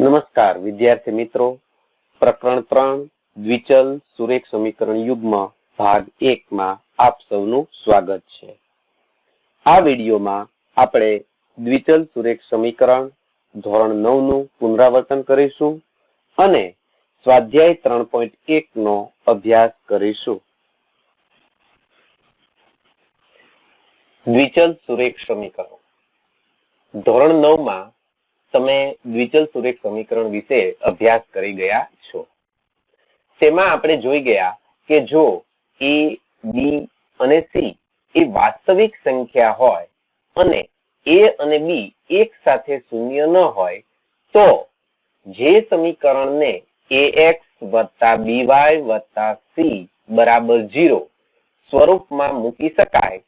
નમસ્કાર વિદ્યાર્થી મિત્રો, પ્રકરણ 3 દ્વિચલ સુરેખ સમીકરણ યુગ્મ ભાગ 1 માં આપ સૌનું સ્વાગત છે. આ વિડીયોમાં આપણે દ્વિચલ સુરેખ સમીકરણ ધોરણ 9 નું પુનરાવર્તન કરીશું અને સ્વાધ્યાય 3.1 નો અભ્યાસ કરીશું. દ્વિચલ સુરેખ સમીકરણ ધોરણ 9 માં તમે દ્વિચલ સુરેખ સમીકરણ વિશે અભ્યાસ કરી ગયા છો. તેમાં આપણે જોઈ ગયા કે જો a, b અને c એ વાસ્તવિક સંખ્યા હોય અને a અને b એક સાથે શૂન્ય ન હોય તો જે સમીકરણને ax + by + c બરાબર 0 સ્વરૂપમાં મૂકી શકાય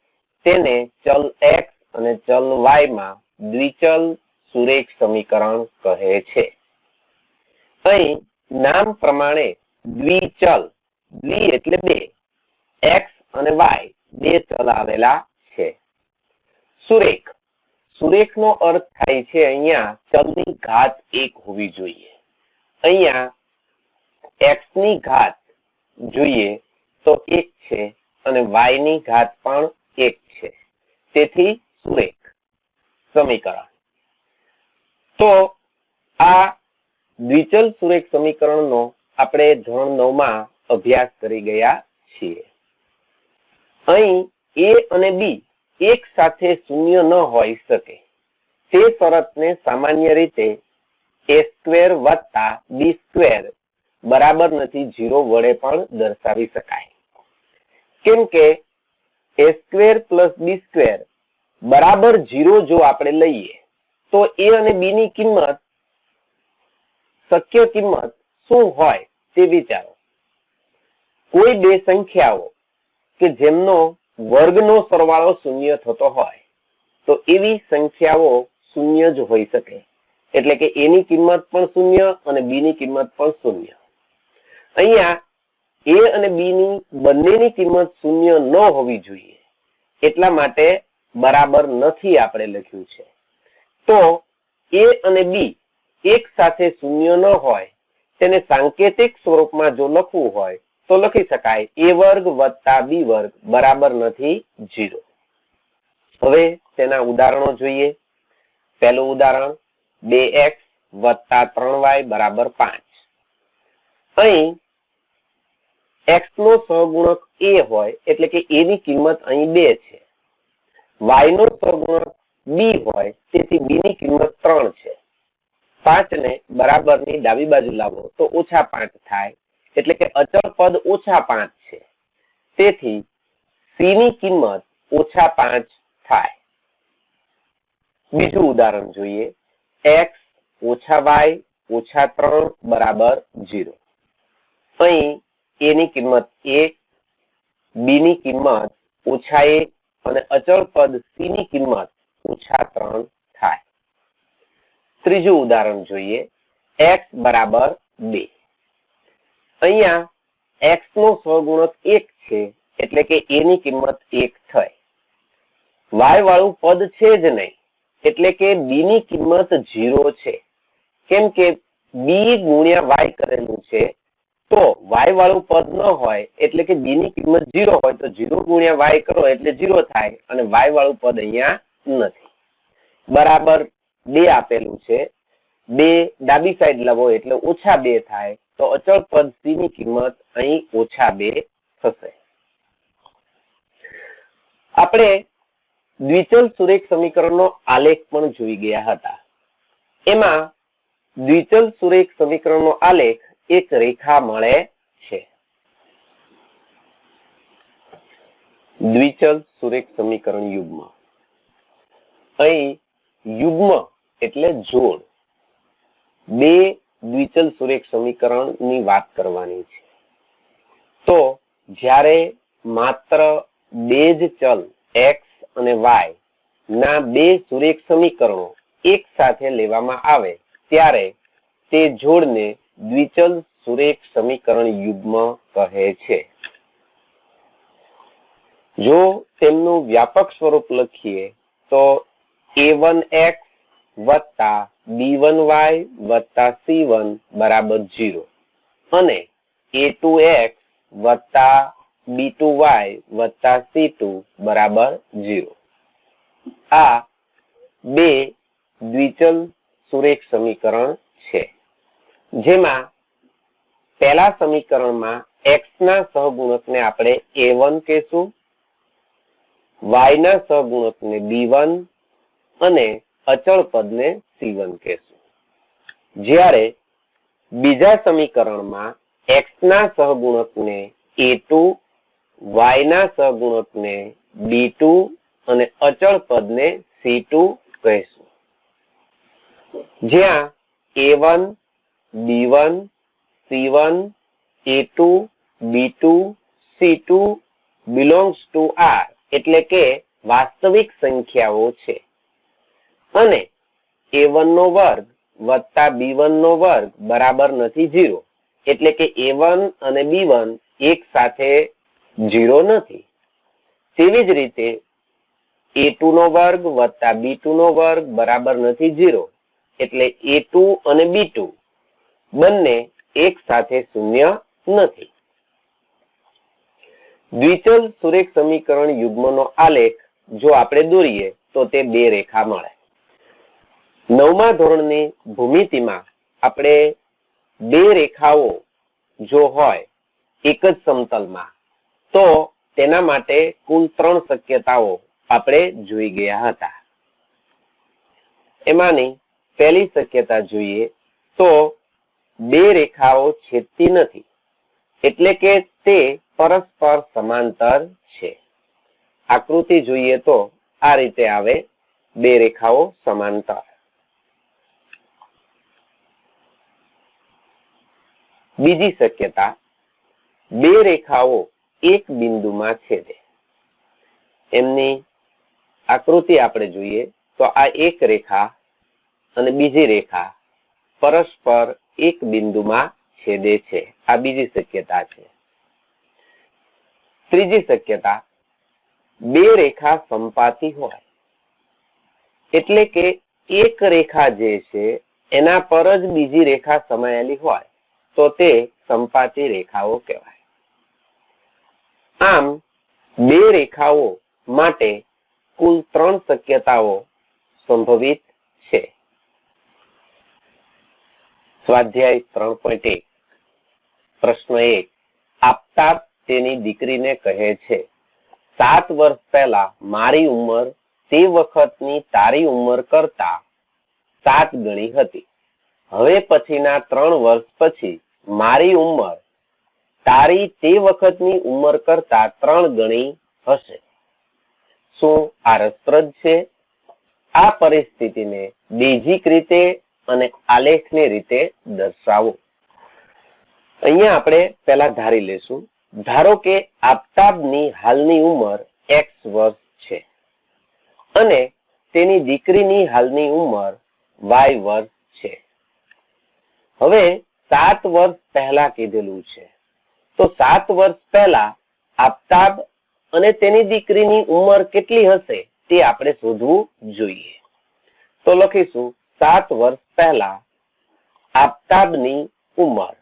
તેને ચલ x અને ચલ y માં દ્વિચલ સુરેખ સમીકરણ કહે છે. અહીં નામ પ્રમાણે દ્વિચલ, દ્વિ એટલે બે, x અને y બે ચલ આવેલા છે. સુરેખ, સુરેખનો અર્થ થાય છે અહીંયા ચલની ઘાત 1 હોવી જોઈએ. અહીંયા x ની ઘાત જોઈએ તો 1 છે અને y ની ઘાત પણ 1 છે. તેથી સુરેખ સમીકરણ. તો આ દ્વિચલ સુરેખ સમીકરણનો આપણે ધોરણ 9 માં અભ્યાસ કરી ગયા છીએ. અહીં a અને b એક સાથે શૂન્ય ન હોઈ શકે તે શરતને સામાન્ય રીતે a² + b² બરાબર નથી 0 વડે પણ દર્શાવી શકાય. કેમ કે a² + b² બરાબર 0 જો આપણે લઈએ તો a અને b ની કિંમત, શક્ય કિંમત શું હોય તે વિચારો. કોઈ બે સંખ્યાઓ કે જેમનો વર્ગનો સરવાળો શૂન્ય થતો હોય તો એવી સંખ્યાઓ શૂન્ય જ હોઈ શકે. એટલે કે a ની કિંમત પણ શૂન્ય અને b ની કિંમત પણ શૂન્ય. અહીંયા a અને b ની બંનેની કિંમત શૂન્ય ન હોવી જોઈએ એટલા માટે બરાબર નથી આપણે લખ્યું છે. તો a અને b એક સાથે શૂન્ય ન હોય તેને સાંકેતિક સ્વરૂપમાં જો લખવું હોય તો લખી શકાય a² + b² બરાબર નથી 0. હવે તેના ઉદાહરણો જોઈએ. પહેલું ઉદાહરણ 2x + 3y = 5. અહીં x નો સહગુણક a હોય એટલે કે a ની કિંમત અહીં 2 છે. y નો સહગુણક b હોય તેથી b ની કિંમત 3 છે. 5 ને બરાબરની ડાબી બાજુ લાવો તો -5 થાય એટલે કે અચળ પદ -5 છે. તેથી c ની કિંમત -5 થાય. બીજું ઉદાહરણ જોઈએ. x - y - 3 = 0. અહીં a ની કિંમત 1, b ની કિંમત -1 અને અચળ પદ c ની કિંમત -3 થાય. ત્રીજું ઉદાહરણ જોઈએ. x = 2. અહીંયા x નો સહગુણક 1 છે એટલે કે a ની કિંમત 1 થઈ. y વાળું પદ છે જ નહીં એટલે કે b ની કિંમત 0 છે. કેમ કે b × y કરેલું છે તો y વાળું પદ ન હોય એટલે કે b ની કિંમત 0 હોય તો 0 × y કરો એટલે 0 થાય અને y વાળું પદ અહીંયા નથી. બરાબર 2 આપેલું છે. 2 ડાબી સાઈડ લાવો એટલે -2 થાય તો અચળ પદ c ની કિંમત અહીં -2 થશે. આપણે દ્વિચલ સુરેખ સમીકરણનો આલેખ પણ જોઈ ગયા હતા. એમાં દ્વિચલ સુરેખ સમીકરણનો આલેખ એક રેખા મળે છે. દ્વિચલ સુરેખ સમીકરણ યુગ્મ. અહીં યુગ્મ એટલે જોડ. બે દ્વિચલ સુરેખ સમીકરણ ની વાત કરવાની છે. તો જ્યારે માત્ર બે જ ચલ x અને y ના બે સુરેખ સમીકરણો એક સાથે લેવામાં આવે ત્યારે તે જોડને દ્વિચલ સુરેખ સમીકરણ યુગ્મ કહે છે. જો તેમનું વ્યાપક સ્વરૂપ લખીએ તો a1x + b1y વત્તા c1 બરાબર 0 અને a2x વત્તા b2y વત્તા c2 બરાબર 0. આ બે દ્વિચલ સુરેખ સમીકરણ છે, જેમાં પહેલા સમીકરણમાં x ના સહગુણકને આપણે a1 કહેશું, y ના સહગુણકને b1 અને અચળ પદને c1 કહેશું. જ્યારે બીજા સમીકરણમાં x ના સહગુણકને a2, y ના સહગુણકને b2 અને અચળ પદને c2 કહેશું. જ્યાં a1, b1, c1, a2, b2, c2 belongs to R એટલે કે વાસ્તવિક સંખ્યાઓ છે અને a1 નો વર્ગ વત્તા b1 નો વર્ગ બરાબર નથી 0 એટલે કે a1 અને b1 એક સાથે 0 નથી. તેવી જ રીતે a2 નો વર્ગ વત્તા b2 નો વર્ગ બરાબર નથી 0 એટલે a2 અને b2 બંને એક સાથે શૂન્ય નથી. દ્વિચલ સુરેખ સમીકરણ યુગ્મનો આલેખ જો આપણે દોરીએ તો તે બે રેખા મળે. 9મા ધોરણની ભૂમિતિમાં આપણે બે રેખાઓ જો હોય એક જ સમતલમાં તો તેના માટે કુલ 3 શક્યતાઓ આપણે જોઈ ગયા હતા. એમાંની પહેલી શક્યતા જોઈએ તો બે રેખાઓ છેદતી નથી એટલે કે તે પરસ્પર સમાંતર છે. આકૃતિ જોઈએ તો આ રીતે આવે, બે રેખાઓ સમાંતર. બીજી શક્યતા, બે રેખાઓ એક બિંદુમાં છેદે. એમની આકૃતિ આપણે જોઈએ તો આ એક રેખા અને બીજી રેખા પરસ્પર એક બિંદુમાં છેદે છે. આ બીજી શક્યતા છે. ત્રીજી શક્યતા, બે રેખા સંપાતી હોય એટલે કે એક રેખા જે છે એના પર જ બીજી રેખા સમાયેલી હોય તો તે સંપાતી રેખાઓ કહેવાય. આમ બે રેખાઓ માટે કુલ 3 શક્યતાઓ સંભવિત છે. સ્વાધ્યાય 3.1 પ્રશ્ન 1. આફતાબ તેની દીકરીને કહે છે, 7 વર્ષ પહેલા મારી ઉંમર તે વખતની તારી ઉંમર કરતા 7 ગણી હતી. હવે પછીના 3 વર્ષ પછી મારી ઉંમર તારી તે વખતની ઉંમર કરતા 3 ગણી હશે. શું આ રસપ્રદ છે? આ પરિસ્થિતિને બેઝિક રીતે અને આલેખની રીતે દર્શાવો. અહીંયા આપણે પહેલા ધારી લેશું. ધારો કે આફતાબની હાલની ઉંમર x વર્ષ છે અને તેની દીકરીની હાલની ઉંમર y વર્ષ છે. હવે 7 વર્ષ પહેલા કીધેલું છે તો 7 વર્ષ પહેલા આફતાબ અને તેની દીકરીની ઉંમર કેટલી હશે તે આપણે શોધવું જોઈએ. તો લખીશું 7 વર્ષ પહેલા આફતાબની ઉંમર.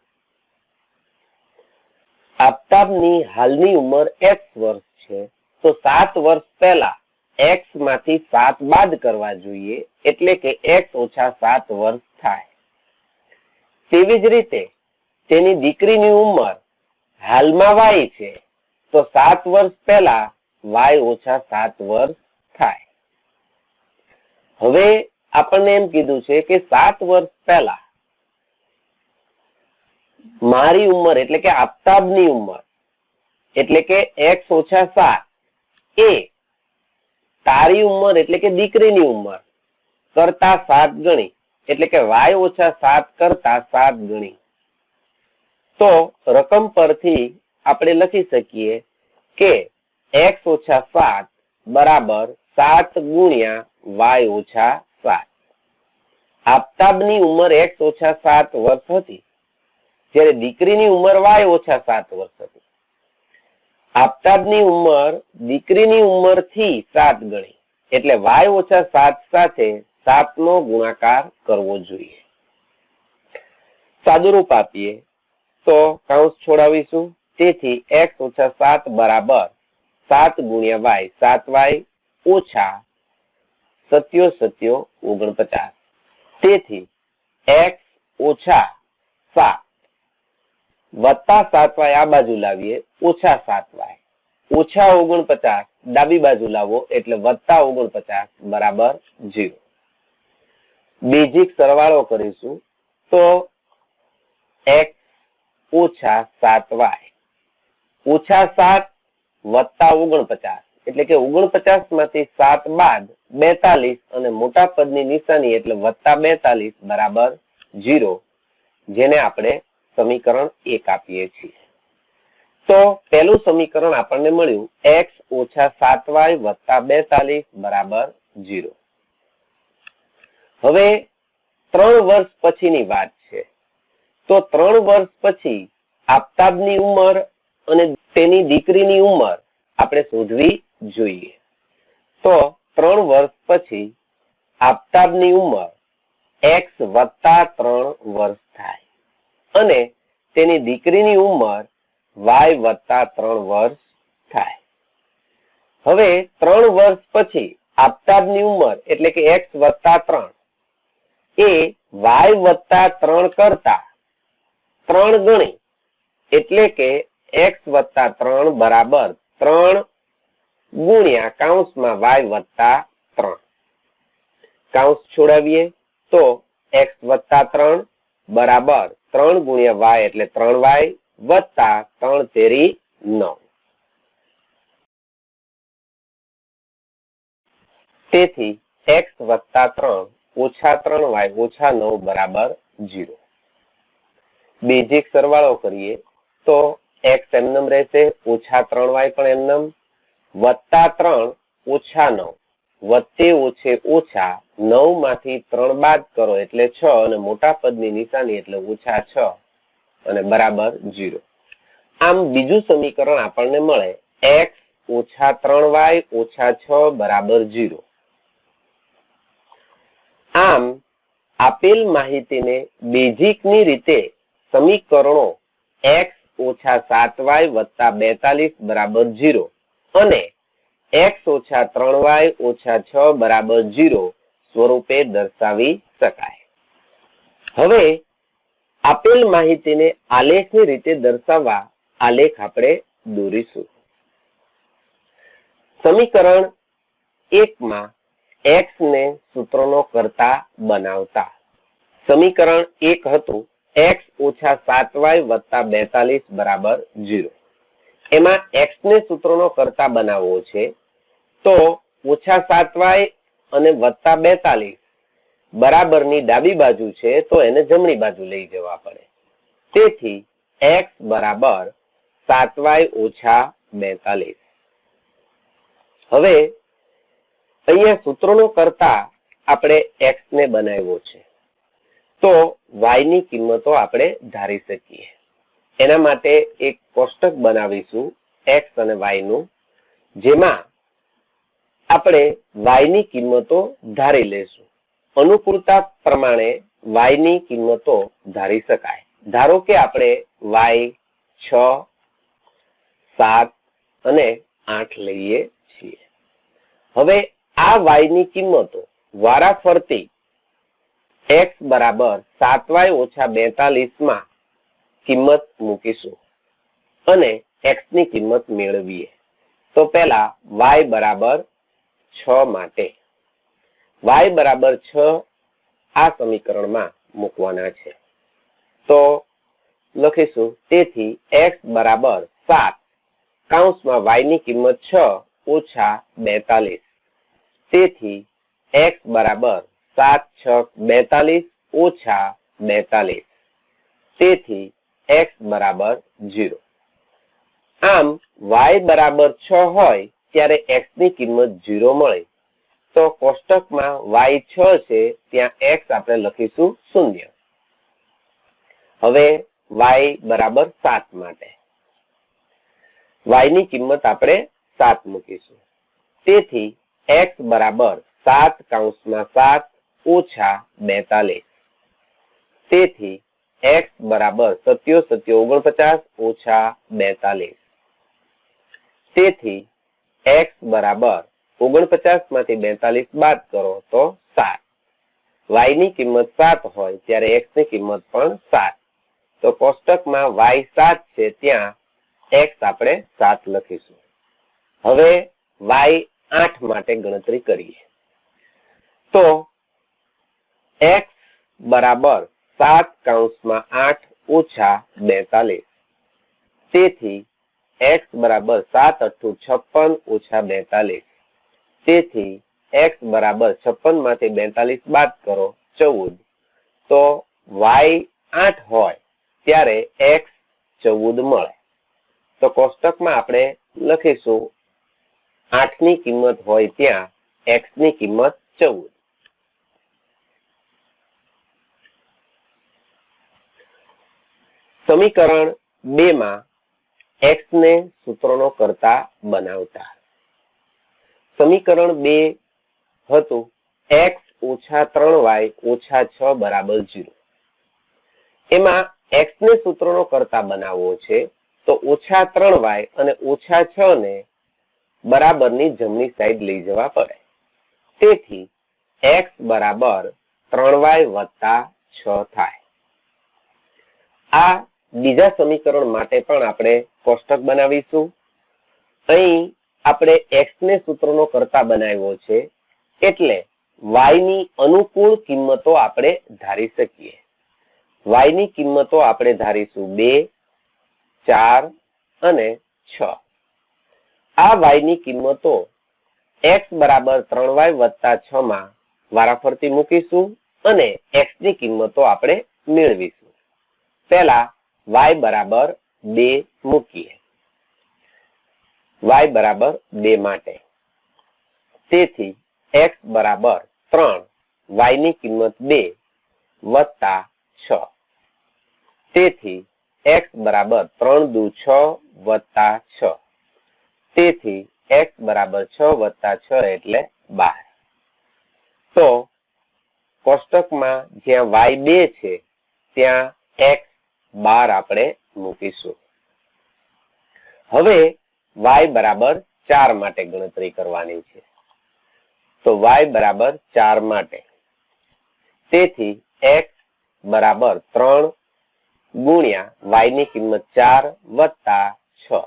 આફતાબની હાલની ઉંમર x વર્ષ છે તો 7 વર્ષ પહેલા x માંથી 7 બાદ કરવા જોઈએ એટલે કે x ઓછા 7 વર્ષ થાય. તેવી જ રીતે તેની દીકરીની ઉંમર હાલમાં y છે તો 7 વર્ષ પહેલા y ઓછા 7 વર્ષ થાય. હવે આપણને એમ કીધું છે કે 7 વર્ષ પહેલા મારી ઉંમર એટલે કે આફતાબની ઉંમર એટલે કે x ઓછા 7 એ તારી ઉંમર એટલે કે દીકરીની ઉંમર કરતા 7 ગણી એટલે કે y ઓછા 7 કરતા 7 ગણી. તો રકમ પરથી આપણે લખી શકીએ કે x ઓછા 7 બરાબર 7 ગુણ્યા y ઓછા 7. આફતાબની ઉંમર x ઓછા 7 વર્ષ હતી જ્યારે દીકરીની ઉંમર y ઓછા 7 વર્ષ હતી. આફતાબની ઉંમર દીકરીની ઉંમરથી 7 ગણી એટલે y ઓછા 7 સાથે 7 નો ગુણાકાર કરવો જોઈએ. સાદુરૂપ આપીએ તો કૌંસ છોડાવીશું. તેથી x ઓછા 7 બરાબર 7 ગુણ્યા y, 7y ઓછા 7 7 49. તેથી x ઓછા 7 વત્તા 7y આ બાજુ લાવીએ ઓછા 7y ઓછા 49 ડાબી બાજુ લાવો એટલે વત્તા 49 બરાબર 0. બેઝિક સરવાળો કરીશું તો x ઓછા 7y ઓછા 7 વત્તા 49 એટલે કે 49 માંથી 7 બાદ 42 અને મોટા પદની નિશાની એટલે વત્તા 42 બરાબર 0, જેને આપણે સમીકરણ 1 આપીએ છીએ. તો પહેલું સમીકરણ આપણને મળ્યું x ઓછા 7y વત્તા 42 બરાબર 0. હવે 3 વર્ષ પછીની વાત છે. તો 3 વર્ષ પછી આફતાબની ઉંમર અને તેની દીકરીની ઉંમર આપણે શોધવી જોઈએ. તો 3 વર્ષ પછી આફતાબની ઉંમર x વત્તા 3 વર્ષ થાય અને તેની દીકરીની ઉંમર y વત્તા 3 વર્ષ થાય. હવે 3 વર્ષ પછી આફતાબની ઉંમર એટલે કે x વત્તા 3 એ y વત્તા 3 કરતા 3 ગણી એટલે કે x વત્તા 3 બરાબર 3 ગુણ્યા કૌંસમાં y વત્તા 3. કૌંસ છોડાવીએ તો x વત્તા 3 બરાબર 3 ગુણ્યા y એટલે 3y વત્તા 3 તેરી 9. તેથી x વત્તા 3 ઓછા 3y ઓછા 9 બરાબર 0. બેઝિક સરવાળો કરીએ તો x એમનેમ રહેશે, ઓછા 3y પણ એમનેમ, વત્તા 3 ઓછા 9 વત્તે ઓછે ઓછા 9 માંથી 3 બાદ કરો એટલે 6 અને મોટા પદની નિશાની એટલે ઓછા 6 અને બરાબર 0. આમ બીજું સમીકરણ આપણને મળે x ઓછા 3y ઓછા 6 બરાબર 0. આમ આપેલ માહિતીને બેઝિકની રીતે સમીકરણો x ઓછા 7y વત્તા 42 બરાબર 0 અને x ઓછા 3y ઓછા 6 બરાબર 0 સ્વરૂપે દર્શાવી શકાય. હવે આપેલ માહિતીને આલેખની રીતે દર્શાવવા આલેખ આપણે દોરીશું. સમીકરણ 1 માં x ને સૂત્રનો કર્તા બનાવતા સમીકરણ 1 હતું x ઓછા 7y વત્તા 42 બરાબર 0. એમાં x ને સૂત્રનો કર્તા બનાવવો છે તો ઓછા 7y અને વત્તા 42 બરાબરની ડાબી બાજુ છે તો એને જમણી બાજુ લઈ જવા પડે. તેથી x બરાબર 7y ઓછા 42. હવે અહીંયા સૂત્રનો કર્તા આપણે x ને બનાવ્યો છે તો y ની કિંમતો આપણે ધારી શકીએ. એના માટે એક કોષ્ટક બનાવીશું x અને y નું, જેમાં આપણે y ની કિંમતો ધારી લેશું. અનુકૂળતા પ્રમાણે y ની કિંમતો ધારી શકાય. ધારો કે આપણે y 6, 7 અને 8 લઈએ છીએ. હવે આ y ની કિંમતો વારાફરતી x બરાબર 7y ઓછા 42 માં કિંમત મૂકીશું અને x ની કિંમત મેળવીએ. તો પહેલા y બરાબર 6 માટે y બરાબર 6 આ સમીકરણમાં મૂકવાના છે. તો લખીશું તેથી x બરાબર 7 કૌંસમાં y ની કિંમત 6 ઓછા 42. તેથી x બરાબર 7 6 42 ઓછા 42. તેથી x બરાબર 0. આમ y બરાબર 6 હોય ત્યારે x ની કિંમત 0 મળે. તો કોષ્ટકમાં y 6 છે ત્યાં x આપણે લખીશું 0. હવે y બરાબર 7 માટે y ની કિંમત આપણે 7 મૂકીશું. તેથી x બરાબર 7 કૌંસમાં 7 ઓછા 42. તેથી x બરાબર 77 49 ઓછા 42. તેથી x બરાબર 49 માંથી 42 બાદ કરો તો 7. y ની કિંમત 7 હોય ત્યારે x ની કિંમત પણ 7. તો કોષ્ટકમાં y 7 છે ત્યાં x આપણે 7 લખીશું. હવે y 8 માટે ગણતરી કરીએ. તો x બરાબર 7 કૌંસમાં 8 ઓછા 42. તેથી x બરાબર 7 × 8 = 56 ઓછા 42. તેથી x બરાબર 56 માંથી 42 બાદ કરો 14. તો y 8 હોય ત્યારે x 14 મળે. તો કોષ્ટકમાં આપણે લખીશું 8 ની કિંમત હોય ત્યાં x ની કિંમત 14. સમીકરણ 2 માં x ને સૂત્રનો કરતા બનાવતા. સમીકરણ 2 હતું x ઓછા 3y ઓછા 6 બરાબર 0. એમાં x ને સૂત્રનો કરતા બનાવવો છે તો ઓછા 3y અને ઓછા 6 ને બરાબરની જમણી સાઈડ લઈ જવા પડે. તેથી x બરાબર 3y વત્તા 6 થાય. આ બીજા સમીકરણ માટે પણ આપણે કોષ્ટક બનાવીશું. અહીં આપણે x ને સૂત્રનો કરતા બનાવ્યો છે એટલે y ની અનુકૂળ કિંમતો આપણે ધારી શકીએ. y ની કિંમતો આપણે ધારીશું 2, 4 અને 6. આ y ની કિંમતો x બરાબર 3y વત્તા 6 માં વારાફરતી મૂકીશું અને x ની કિંમતો આપણે મેળવીશું. પહેલા y બરાબર 2 મૂકીએ. y બરાબર 2 માટે. તેથી x બરાબર 3, y ની કિંમત 2 વત્તા 6. તેથી x બરાબર 3 દુ 6 વત્તા 6. તેથી x બરાબર 6 વત્તા 6 એટલે 12. તો કોષ્ટકમાં જ્યાં y 2 છે ત્યાં x 12 આપણે મૂકીશું. હવે y બરાબર 4 માટે ગણતરી કરવાની છે. તો y બરાબર 4 માટે. તેથી x બરાબર 3 ગુણ્યા y ની કિંમત 4 વત્તા 6.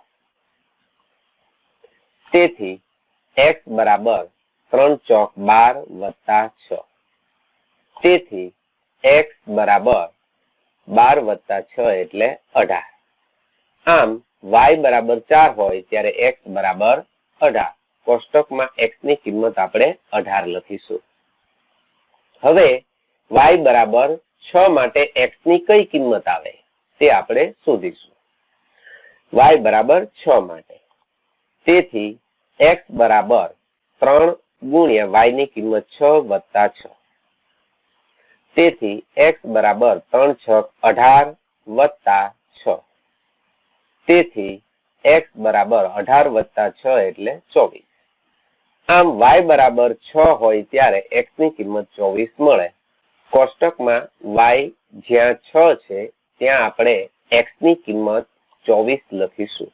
તેથી x બરાબર 3 ચોક 12 વત્તા 6. તેથી x બરાબર 12 વત્તા 6 એટલે 18. આમ y બરાબર 4 હોય ત્યારે x બરાબર 18. કોષ્ટકમાં x ની કિંમત આપણે 18 લખીશું. હવે y બરાબર 6 માટે x ની કઈ કિંમત આવે તે આપણે શોધીશું. y બરાબર 6 માટે. તેથી x બરાબર 3 ગુણ્યા y ની કિંમત 6 વત્તા 6. તેથી x બરાબર 3 છક 18 વત્તા 6. તેથી x બરાબર 18 વત્તા 6 એટલે 24. આમ y બરાબર 6 હોય ત્યારે x ની કિંમત 24 મળે. કોષ્ટકમાં y જ્યાં 6 છે ત્યાં આપણે x ની કિંમત 24 લખીશું.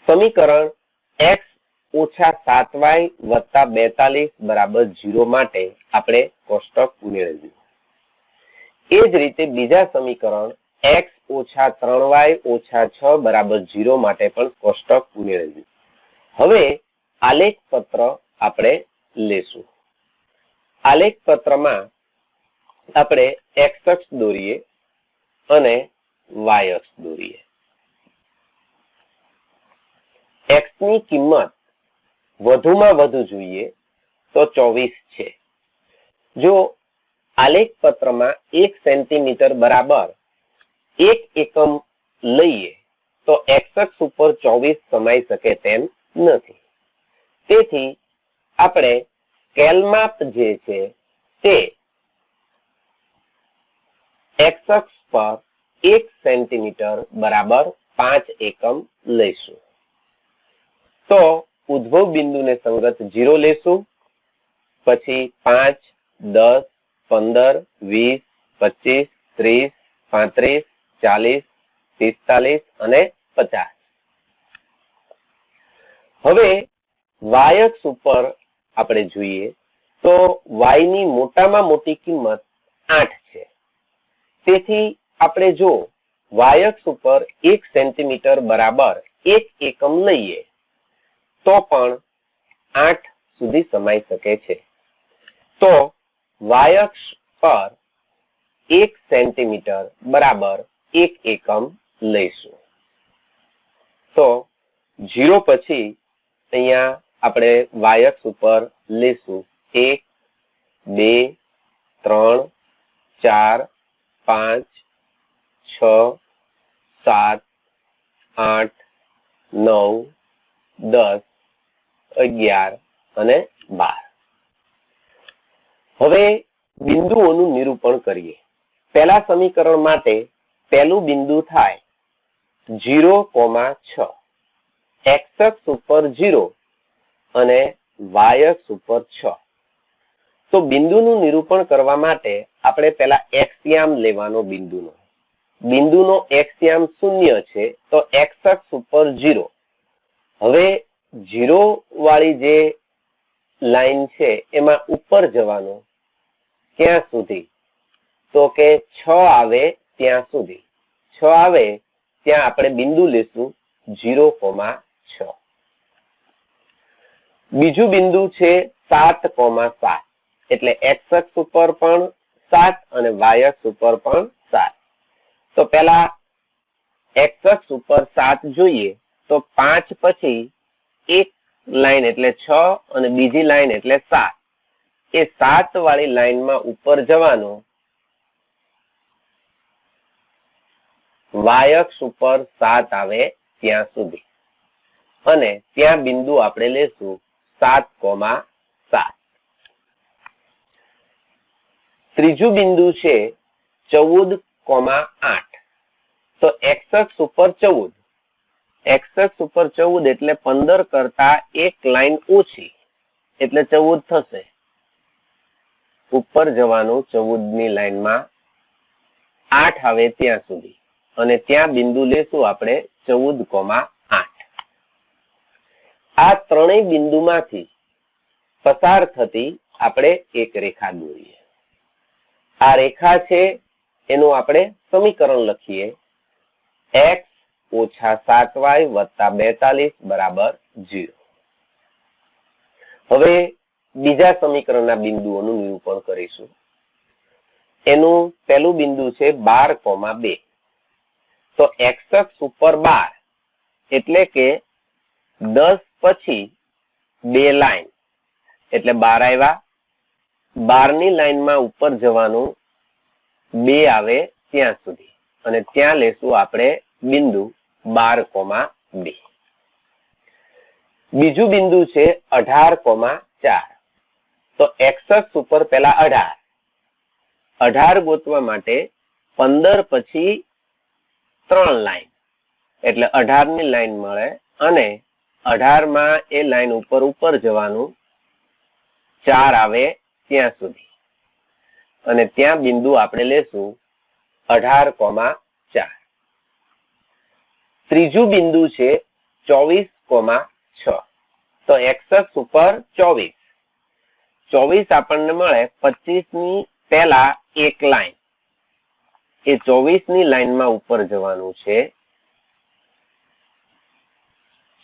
સમીકરણ x ઓછા 7y વત્તા 42 બરાબર 0 માટે આપણે કોષ્ટક મેળવ્યું. એ જ રીતે બીજા સમીકરણ x ઓછા 3y ઓછા 6 બરાબર 0 માટે પણ કોષ્ટક મેળવ્યું. હવે આલેખ પત્ર આપણે લેશું. આલેખ પત્રમાં આપણે x અક્ષ દોરીએ અને y અક્ષ દોરીએ. x ની કિંમત વધુમાં વધુ જોઈએ તો 24 છે. જો આલેખ પત્રમાં 1 સેન્ટીમીટર બરાબર 1 એકમ લઈએ તો x અક્ષ ઉપર 24 સમાઈ શકે તેમ નથી. તેથી આપણે સ્કેલ માપ જે છે તે x અક્ષ પર 1 સેન્ટીમીટર બરાબર 5 એકમ લઈશું. તો ઉદ્ભવ બિંદુને સંગત 0 લેશું, પછી 5, 10, 15, 20, 25, 30, 35, 40, 45 અને 50. હવે y અક્ષ ઉપર આપણે જોઈએ તો y ની મોટામાં મોટી કિંમત 8 છે. તેથી આપણે જો y અક્ષ ઉપર 1 સેન્ટીમીટર બરાબર 1 એકમ લઈએ તો પણ 8 સુધી સમાઈ શકે છે. તો y અક્ષ પર 1 સેન્ટીમીટર બરાબર 1 એકમ લઈશું. તો 0 પછી અહીંયા આપણે y અક્ષ ઉપર લેશું 1, 2, 3, 4, 5, 6, 7, 8, 9, 10, 11 અને 12. હવે બિંદુઓનું નિરૂપણ કરીએ. પહેલા સમીકરણ માટે પહેલું બિંદુ થાય 0,6. x અક્ષ ઉપર 0 અને y અક્ષ ઉપર 6. તો બિંદુનું નિરૂપણ કરવા માટે આપણે પહેલા એક્સયામ લેવાનો બિંદુનો એક્સયામ 0 છે તો x અક્ષ ઉપર 0. હવે 0 વાળી જે લાઈન છે એમાં ઉપર જવાનું ક્યાં સુધી? તો કે 6 આવે ત્યાં સુધી. 6 આવે ત્યાં આપણે બિંદુ લેશું 0,6. બીજું બિંદુ છે 7,7. એટલે x અક્ષ ઉપર પણ 7 અને y અક્ષ ઉપર પણ 7. તો પહેલા x અક્ષ ઉપર 7 જોઈએ તો 5 પછી એક લાઈન એટલે 6 અને બીજી લાઈન એટલે 7. એ 7 વાળી લાઈનમાં ઉપર જવાનું y અક્ષ ઉપર 7 આવે ત્યાં સુધી અને ત્યાં બિંદુ આપણે લેશું 7,7. ત્રીજું બિંદુ છે 14,8. તો x અક્ષ ઉપર 14. x અક્ષ ઉપર 14 એટલે 15 કરતા એક લાઈન ઓછી એટલે 14 થશે. ઉપર જવાનું 14 ની લાઈનમાં 8 આવે ત્યાં સુધી અને ત્યાં બિંદુ લેશું આપણે 14,8. આ ત્રણેય બિંદુમાંથી પસાર થતી આપણે એક રેખા દોરીએ. આ રેખા છે એનું આપણે સમીકરણ લખીએ x ઓછા 7y વત્તા 42 બરાબર 0. હવે બીજા સમીકરણના બિંદુઓનું નિરૂપણ કરીશું. એનું પહેલું બિંદુ છે 12,2. તો x અક્ષ ઉપર 12 એટલે કે 10 પછી 2 લાઈન એટલે 12 આવ્યા. 12 ની લાઈનમાં ઉપર જવાનું 2 આવે ત્યાં સુધી અને ત્યાં લેશું આપણે બિંદુ 12,2. બીજું બિંદુ છે 18,4. તો x અક્ષ ઉપર પહેલા 18 ગોતવા માટે 15 પછી 3 લાઈન એટલે 18 ની લાઈન મળે અને 18 માં એ લાઈન ઉપર જવાનું 4 આવે ત્યાં સુધી અને ત્યાં બિંદુ આપણે લેશું 18,4. ત્રીજું બિંદુ છે 24,6. તો x અક્ષ ઉપર 24 આપણને મળે 25 ની પહેલા એક લાઈન એ 24 ની લાઈનમાં ઉપર જવાનું છે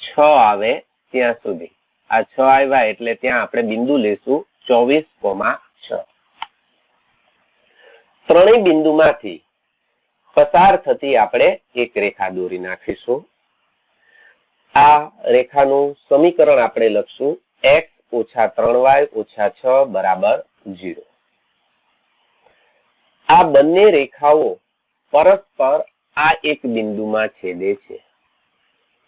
6 આવે ત્યાં સુધી. આ 6 આવ્યા એટલે ત્યાં આપણે બિંદુ લેશું 24,6. ત્રણેય બિંદુમાંથી પસાર થતી આપણે એક રેખા દોરી નાખીશું. આ રેખાનું સમીકરણ આપણે લખશું x ઓછા 3y ઓછા 6 બરાબર 0. આ બંને રેખાઓ પરસ્પર આ એક બિંદુમાં છેદે છે.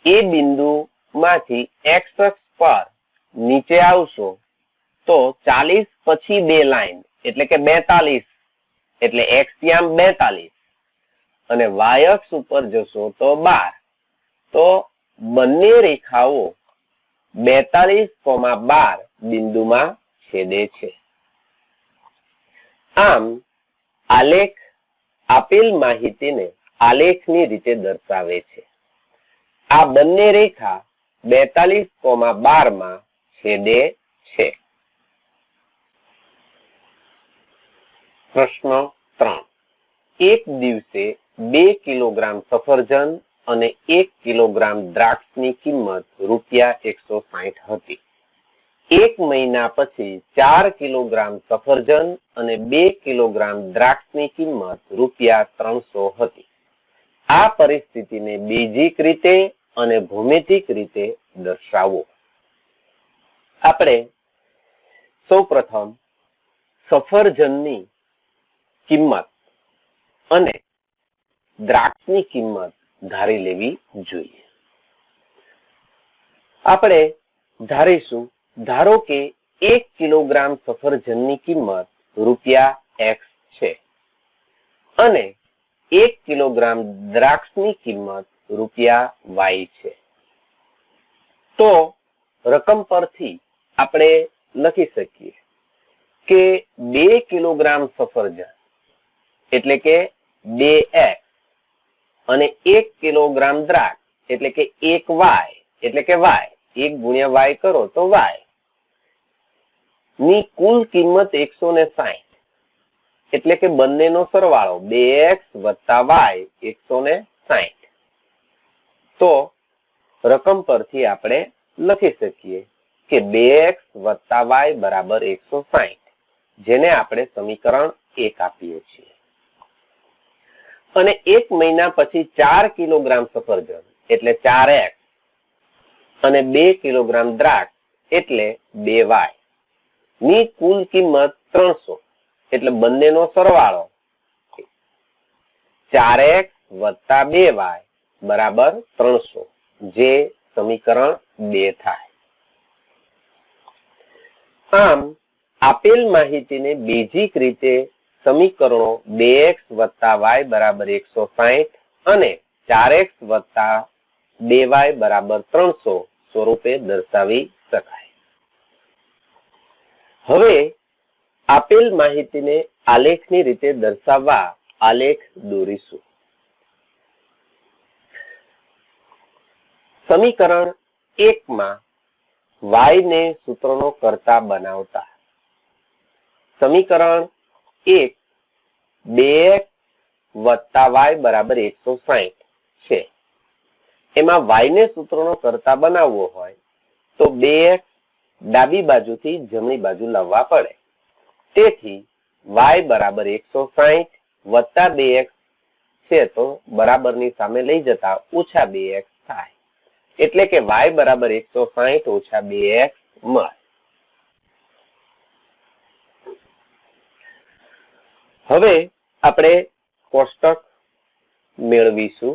એ બિંદુમાંથી x અક્ષ પર નીચે આવશો તો 40 પછી 2 લાઈન એટલે કે 42 એટલે એક્સયામ 42 અને y અક્ષ ઉપર જશો તો 12. તો બંને રેખાઓ 42,12 બિંદુમાં છેદે છે. આમ આલેખ આપેલ માહિતીને આલેખની રીતે દર્શાવે છે. આ બંને રેખા 42,12 માં છેદે છે. પ્રશ્ન 3. એક દિવસે 2 કિલોગ્રામ સફરજન અને 1 કિલોગ્રામ દ્રાક્ષની કિંમત ₹160 હતી. એક મહિના પછી 4 કિલોગ્રામ સફરજન અને 2 કિલોગ્રામ દ્રાક્ષની કિંમત ₹300 હતી. આ પરિસ્થિતિને બીજીક રીતે અને ભૌમિતિક રીતે દર્શાવો. આપણે સૌપ્રથમ સફરજનની કિંમત અને દ્રાક્ષની કિંમત ધારી લેવી જોઈએ. આપણે ધારીશું, ધારો કે 1 કિલોગ્રામ સફરજનની કિંમત ₹X છે અને 1 કિલોગ્રામ દ્રાક્ષની કિંમત Y છે. તો રકમ પરથી આપણે લખી શકીએ કે 2 કિલોગ્રામ સફરજન એટલે કે 2X અને 1 કિલોગ્રામ દ્રાક્ષ એટલે કે 1Y એટલે કે Y, 1 ગુણ્યા Y કરો તો Y ની કુલ કિંમત 160 એટલે કે બંનેનો સરવાળો 2X + Y 160. તો રકમ પરથી આપણે લખી શકીએ કે 2X + Y બરાબર 160, જેને આપણે સમીકરણ 1 આપીએ છીએ. અને એક મહિના પછી 4 કિલોગ્રામ સફરજન એટલે 4X અને 2 કિલોગ્રામ દ્રાક્ષ એટલે 2Y ની કુલ કિંમત 300 એટલે બંનેનો સરવાળો 4X + 2Y બરાબર 300, જે સમીકરણ 2 થાય. આમ આપેલ માહિતીને બીજીક રીતે સમીકરણો 2X + Y બરાબર 160 અને 4X + 2Y બરાબર 300 સ્વરૂપે દર્શાવી શકાય. હવે આપેલ માહિતીને આલેખની રીતે દર્શાવવા આલેખ દોરીશું. સમીકરણ 1 માં Y ને સૂત્રનો કર્તા બનાવતા સમીકરણ 1 2X + Y બરાબર 160 છે. એમાં Y ને સૂત્રનો કર્તા બનાવવો હોય તો 2X ડાબી બાજુથી જમણી બાજુ લાવવા પડે. તેથી Y બરાબર 160 + 2X છે તો બરાબરની સામે લઈ જતા -2X થાય. એટલે કે Y બરાબર 160 - 2X મળે. હવે આપણે કોષ્ટક મેળવીશું.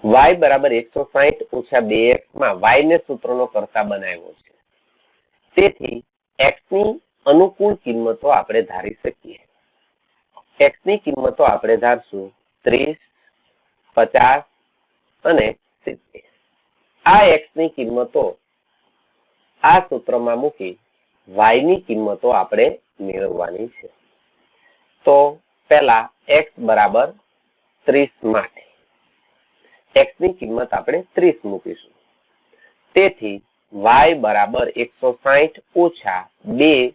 Y બરાબર 160 - 2X માં Y ને સૂત્રનો કર્તા બનાવ્યો છે. તેથી X ની અનુકૂળ કિંમતો આપણે ધારી શકીએ. X ની કિંમતો આપણે ધારશું 30, 50 અને 70. આ X ની કિંમતો આ સૂત્રમાં મૂકી Y ની કિંમતો આપણે મેળવવાની છે. તો પહેલા X બરાબર 30 માટે X ની કિંમત આપણે 30 મૂકીશું. તેથી Y બરાબર 160 - 2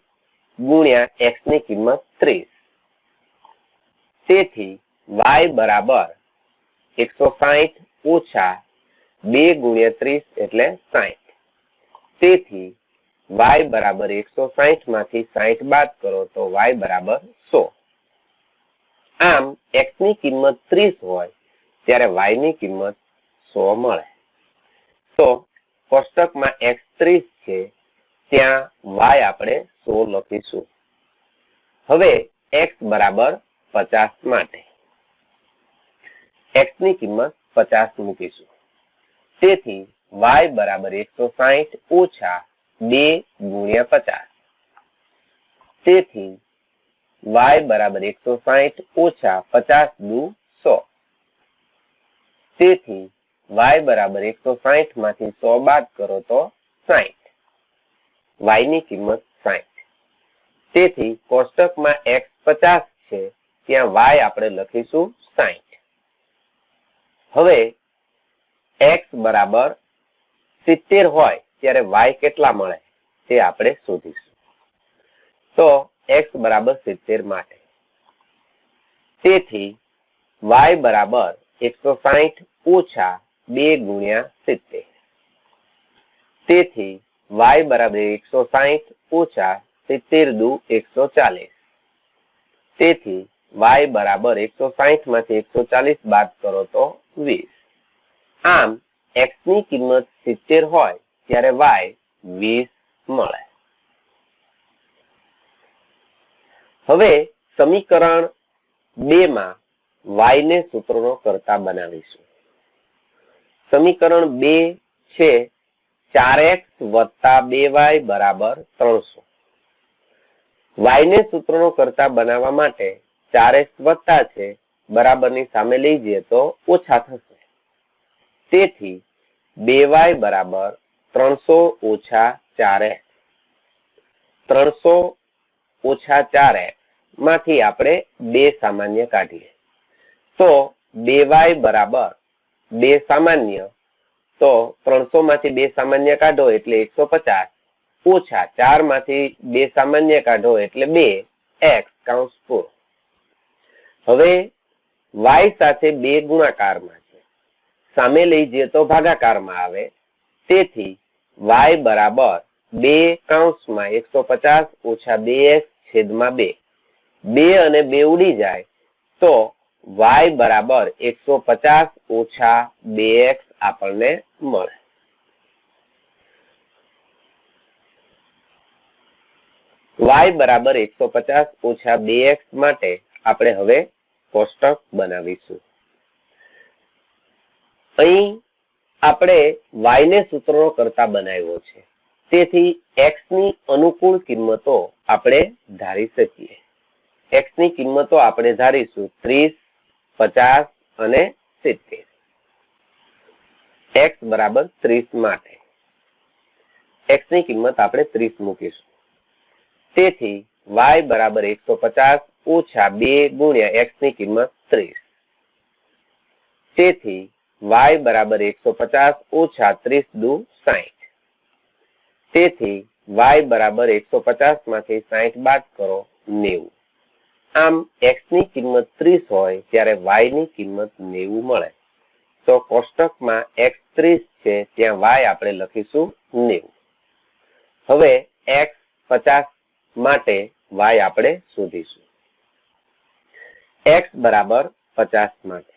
ગુણ્યા X ની કિંમત 30. તેથી Y બરાબર 160 - 2 ગુણ્યા 30 એટલે 60. તેથી Y બરાબર 160 માંથી 60 બાદ કરો તો Y બરાબર 100. આમ X ની કિંમત 30 હોય ત્યારે Y ની કિંમત 100 મળે. તો કોષ્ટકમાં X 30 છે, ત્યાં Y આપણે 100 લખીશું. હવે X બરાબર 50 માટે X ની કિંમત 50 મૂકીશું. તેથી Y બરાબર 160 - 2 ગુણ્યા 50. તેથી Y બરાબર 160 - 50 દુ 100. તેથી y બરાબર 160 માંથી 100 બાદ કરો તો 60. y ની કિંમત 60. તેથી કોષ્ટકમાં x 50 છે ત્યાં y આપણે લખીશું 60. હવે x બરાબર 70 હોય ત્યારે y કેટલા મળે તે આપણે શોધીશું. તો x બરાબર 70 માટે તેથી y બરાબર 160 ઓછા 2 ગુણ્યા 70. તેથી y બરાબર 160 ઓછા 70 દુ 140. તેથી y બરાબર 160 માંથી 140 બાદ કરો તો 20. આમ x ની કિંમત 70 હોય ત્યારે y 20 મળે. હવે સમીકરણ 2 માં y ને સૂત્રનો કરતા બનાવીશું. સમીકરણ 2 છે 4x વત્તા 2y બરાબર 300. y ને સૂત્રનો કરતા બનાવવા માટે 4x વત્તા છે બરાબરની સામે લઈ જઈએ તો ઓછા થશે. તેથી 2y બરાબર 300 ઓછા 4x. 300 ઓછા 4x માંથી આપણે 2 સામાન્ય કાઢીએ તો 2y બરાબર 2 સામાન્ય, તો 300 માંથી 2 સામાન્ય કાઢો એટલે 150 ઓછા 4 માંથી 2 સામાન્ય કાઢો એટલે 2x કૌંસ પૂરો. હવે y સાથે 2 ગુણાકારમાં છે, સામે લઈ જઈએ તો ભાગાકારમાં આવે. તેથી y બરાબર 2 કૌંસમાં 150 ઓછા 2x છેદમાં 2. 2 અને 2 ઉડી જાય તો y બરાબર 150 ઓછા 2x આપણને મળે. y બરાબર 150 ઓછા 2x માટે આપણે હવે કોષ્ટક બનાવીશું. અહીં આપણે y ને સૂત્રનો કરતા બનાવ્યો છે, તેથી x ની અનુકૂળ કિંમતો આપણે ધારી શકીએ. x ની કિંમતો આપણે ધારીશું 30, 50 અને 70. x બરાબર 30 માટે x ની કિંમત આપણે 30 મૂકીશું. તેથી y બરાબર 150 ઓછા 2 ગુણ્યા x ની કિંમત 30. તેથી y બરાબર 150 ઓછા 30 દુ 60. તેથી y બરાબર 150 માંથી 60 બાદ કરો 90. આમ x ની કિંમત 30 હોય ત્યારે y ની કિંમત 90 મળે. તો કોષ્ટકમાં x 30 છે ત્યાં y આપણે લખીશું 90. હવે x 50 માટે y આપણે શોધીશું. x બરાબર 50 માટે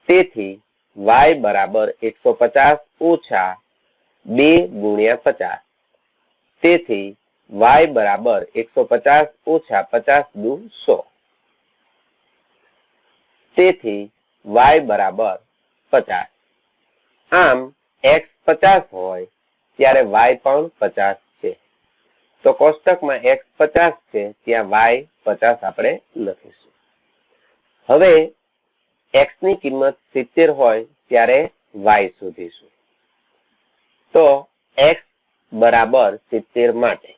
તેથી y બરાબર 150 ઓછા 2 ગુણ્યા 50. તેથી y બરાબર 150 ઓછા 50 દુ 100. તેથી y બરાબર 50. આમ x 50 હોય ત્યારે y પણ 50 છે. તો કોષ્ટકમાં x 50 છે ત્યાં y 50 આપણે લખીશું. હવે x ની કિંમત 70 હોય ત્યારે y શોધીશું. તો x બરાબર 70 માટે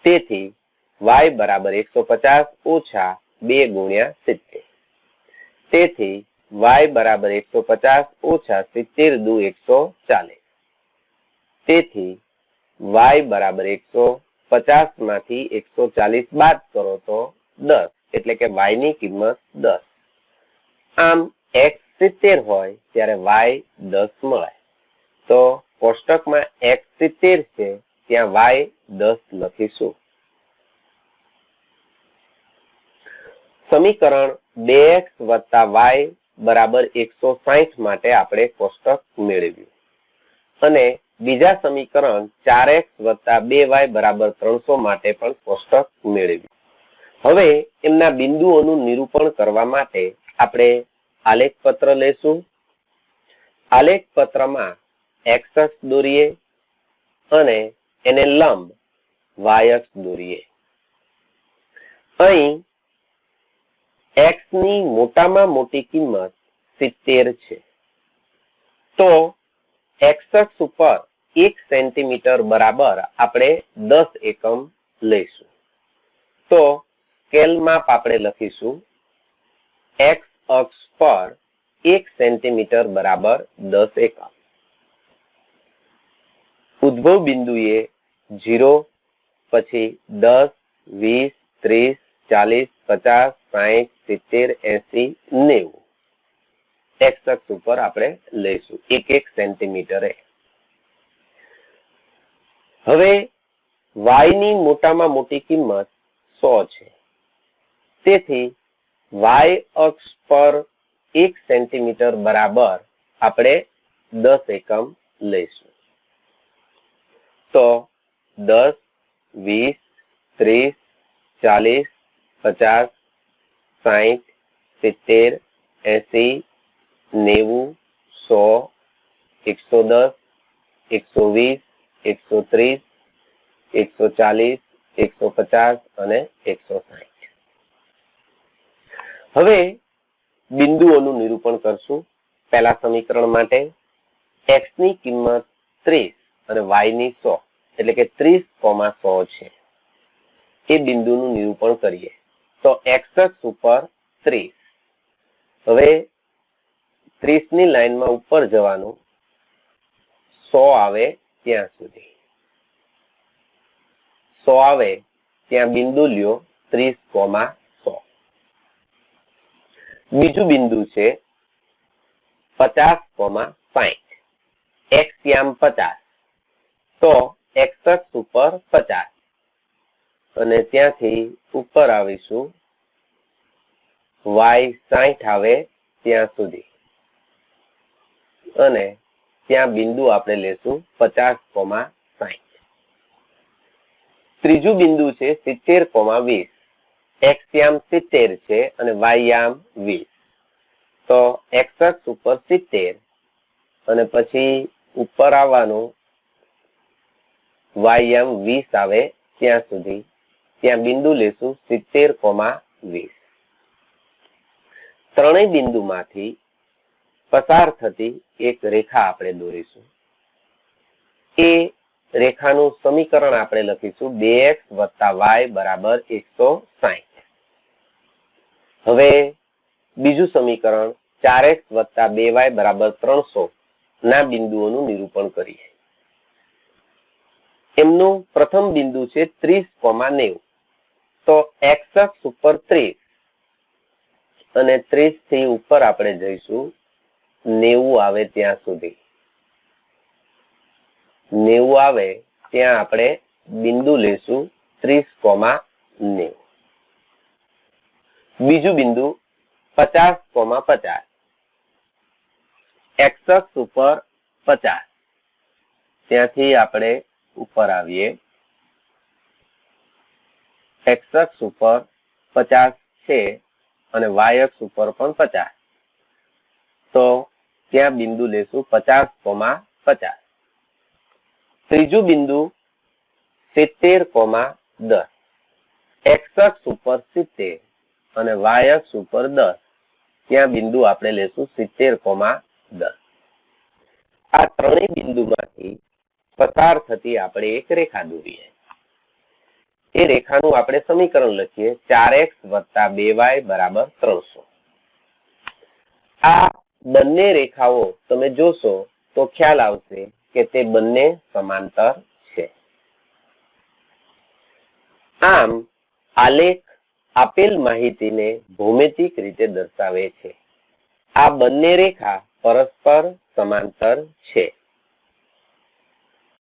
તેથી y બરાબર 150 ઓછા 2 ગુણ્યા 70. તેથી y બરાબર 150 ઓછા 70 દુ 140. તેથી y બરાબર 150 માંથી 140 બાદ કરો તો 10, એટલે કે y ની કિંમત 10. આમ x 70 હોય ત્યારે y 10 મળે. તો કોષ્ટકમાં x 70 છે ત્યાં y 10 લખીશું. સમીકરણ 2x વત્તા y બરાબર 160 માટે આપણે કોષ્ટક મેળવ્યું અને બીજા સમીકરણ 4x વત્તા 2y બરાબર 300 માટે પણ કોષ્ટક મેળવ્યું. હવે એમના બિંદુઓનું નિરૂપણ કરવા માટે આપણે આલેખ પત્ર લેશું. આલેખ પત્રમાં x અક્ષ દોરીએ અને એને લંબ y અક્ષ દોરીએ. અહીં x ની મોટામાં મોટી કિંમત 70 છે તો x અક્ષ ઉપર 1 સેન્ટીમીટર બરાબર આપણે 10 એકમ લઈશું. તો સ્કેલ માપ આપણે લખીશું x અક્ષ પર 1 સેન્ટીમીટર બરાબર 10 એકમ. ઉદ્ભવ બિંદુએ 0, પછી 10, 20, 30, 40, 50, 60, 70, 80, 90 x અક્ષ ઉપર આપણે લઈશું 1 સેન્ટીમીટરે. હવે y ની મોટામાં મોટી કિંમત 100 છે. તેથી y અક્ષ પર 1 સેન્ટીમીટર બરાબર આપણે 10 એકમ લઈશું. તો 10, 20, 30, 40, 50, 60, 70, 80, 90, 100, 110, 120, 130, 140, 150 અને 160. હવે બિંદુઓનું નિરૂપણ કરશું. પહેલા સમીકરણ માટે x ની કિંમત 30 અને y ની 100 એટલે કે 30,100 છે. એ બિંદુનું નિરૂપણ કરીએ. તો x અક્ષ ઉપર 30. હવે 30 ની લાઈનમાં ઉપર જવાનું 100 આવે ત્યાં સુધી. 100 આવે ત્યાં બિંદુ લ્યો 30,100. બીજું બિંદુ છે 50,60. x યામ 50. તો x અક્ષ ઉપર 50 અને ત્યાંથી ઉપર આવીશું y 60 આવે ત્યાં સુધી અને ત્યાં બિંદુ આપણે લેશું 50,60. ત્રીજું બિંદુ છે 70,20. x યામ 70 છે અને y યામ 20. તો x અક્ષ ઉપર 70 અને પછી ઉપર આવવાનું y યામ 20 આવે ત્યાં સુધી ત્યાં બિંદુ લેશું 70,20. ત્રણેય બિંદુમાંથી પસાર થતી એક રેખા આપણે દોરીશું. એ રેખાનું સમીકરણ આપણે લખીશું 2x + y બરાબર 160. હવે બીજું સમીકરણ 4x + 2y બરાબર 300 ના બિંદુઓનું નિરૂપણ કરીએ. એમનું પ્રથમ બિંદુ છે 30,90. તો x અક્ષ ઉપર 30 અને 30 થી ઉપર આપણે જઈશું 90 આવે ત્યાં સુધી. 90 આવે ત્યાં આપણે બિંદુ લેશું 30,90. બીજું બિંદુ 50,50. x અક્ષ ઉપર 50 ત્યાંથી આપણે ઉપર આવીએ. x અક્ષ ઉપર 50 છે અને y અક્ષ ઉપર પણ 50. તો ત્યાં બિંદુ લેશું 50,50. ત્રીજું બિંદુ 70,10. x અક્ષ ઉપર 70 અને y અક્ષ ઉપર 10. ત્યાં બિંદુ આપણે લેશું 70,10. આ ત્રણેય બિંદુમાંથી પસાર થતી આપણે એક રેખા દોરીએ. એ રેખાનું આપણે સમીકરણ લખીએ 4x + 2y બરાબર 300. આ બંને રેખાઓ તમે જોશો તો ખ્યાલ આવશે કે તે બંને સમાંતર છે. આમ આલેખ આપેલ માહિતીને ભૌમિતિક રીતે દર્શાવે છે. આ બંને રેખા પરસ્પર સમાંતર છે.